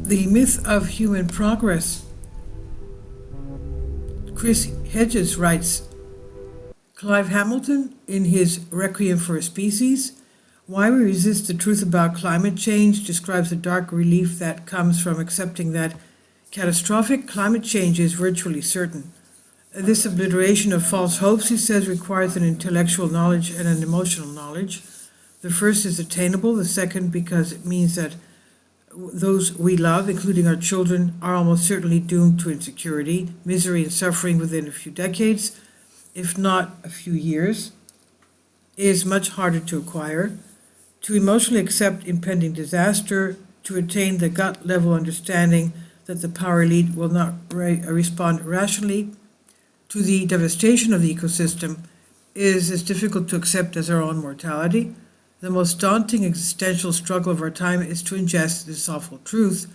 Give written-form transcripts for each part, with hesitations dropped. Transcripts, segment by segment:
The myth of human progress. Chris Hedges writes, Clive Hamilton, in his Requiem for a Species, Why We Resist the Truth About Climate Change, describes the dark relief that comes from accepting that catastrophic climate change is virtually certain. This obliteration of false hopes, he says, requires an intellectual knowledge and an emotional knowledge. The first is attainable, the second because it means that those we love, including our children, are almost certainly doomed to insecurity, misery, and suffering within a few decades, if not a few years, is much harder to acquire. To emotionally accept impending disaster, to attain the gut-level understanding that the power elite will not respond rationally to the devastation of the ecosystem, is as difficult to accept as our own mortality. The most daunting existential struggle of our time is to ingest this awful truth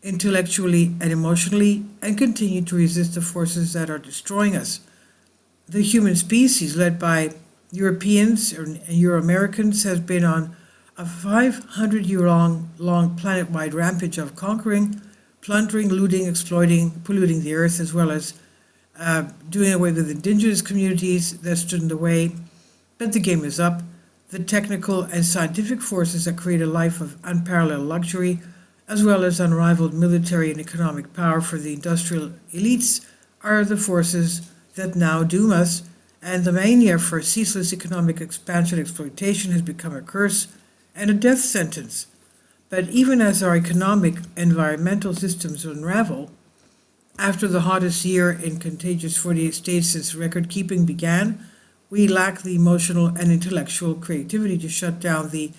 intellectually and emotionally and continue to resist the forces that are destroying us. The human species, led by Europeans and Euro-Americans, has been on a 500-year-long planet-wide rampage of conquering, plundering, looting, exploiting, polluting the earth, as well as doing away with indigenous communities that stood in the way. But the game is up. The technical and scientific forces that create a life of unparalleled luxury, as well as unrivaled military and economic power for the industrial elites, are the forces that now doom us, and the mania for ceaseless economic expansion and exploitation has become a curse and a death sentence. But even as our economic environmental systems unravel, after the hottest year in contiguous 48 states since record-keeping began, we lack the emotional and intellectual creativity to shut down the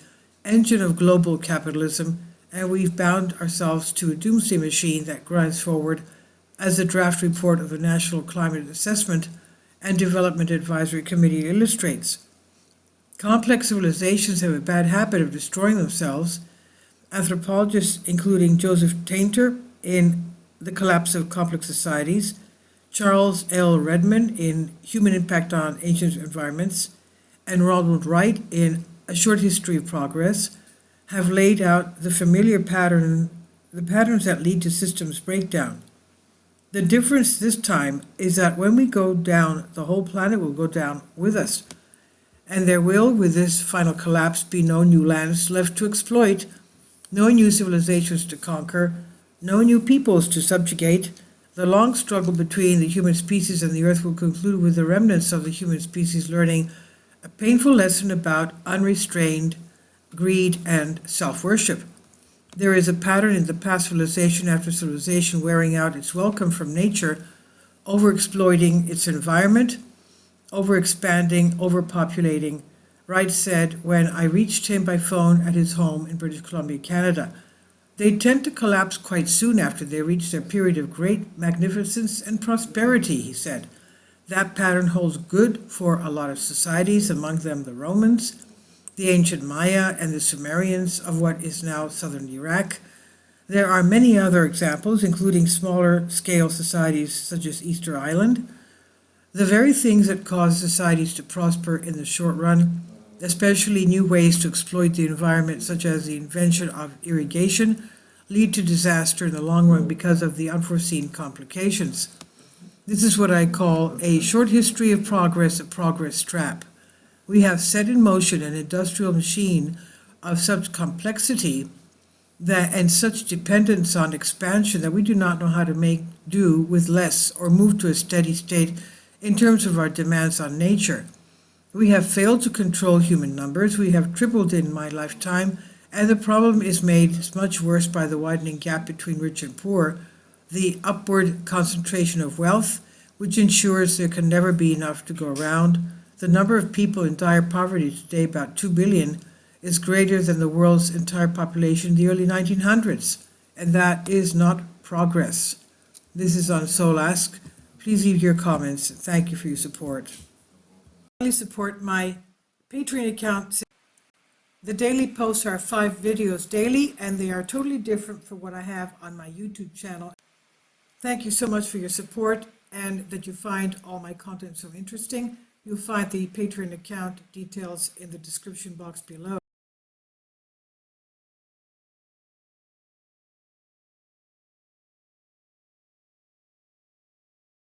engine of global capitalism, and we've bound ourselves to a doomsday machine that grinds forward, as the draft report of the National Climate Assessment and Development Advisory Committee illustrates. Complex civilizations have a bad habit of destroying themselves. Anthropologists, including Joseph Tainter in The Collapse of Complex Societies, Charles L. Redman in Human Impact on Ancient Environments, and Ronald Wright in A Short History of Progress, have laid out the familiar patterns that lead to systems breakdown. The difference this time is that when we go down, the whole planet will go down with us. And there will, with this final collapse, be no new lands left to exploit, no new civilizations to conquer, no new peoples to subjugate. The long struggle between the human species and the earth will conclude with the remnants of the human species learning a painful lesson about unrestrained greed and self-worship. There is a pattern in the past civilization after civilization wearing out its welcome from nature, overexploiting its environment, overexpanding, overpopulating. Wright said when I reached him by phone at his home in British Columbia, Canada. They tend to collapse quite soon after they reach their period of great magnificence and prosperity, he said. That pattern holds good for a lot of societies, among them the Romans, the ancient Maya, and the Sumerians of what is now southern Iraq. There are many other examples, including smaller scale societies such as Easter Island. The very things that cause societies to prosper in the short run, especially new ways to exploit the environment, such as the invention of irrigation, lead to disaster in the long run because of the unforeseen complications. This is what I call a short history of progress, a progress trap. We have set in motion an industrial machine of such complexity and such dependence on expansion that we do not know how to make do with less or move to a steady state in terms of our demands on nature. We have failed to control human numbers. We have tripled in my lifetime, and the problem is made much worse by the widening gap between rich and poor, the upward concentration of wealth, which ensures there can never be enough to go around. The number of people in dire poverty today, about 2 billion, is greater than the world's entire population in the early 1900s, and that is not progress. This is on Soul Ask. Please leave your comments. Thank you for your support. Please support my Patreon account. The daily posts are 5 videos daily, and they are totally different from what I have on my YouTube channel. Thank you so much for your support and that you find all my content so interesting. You'll find the Patreon account details in the description box below.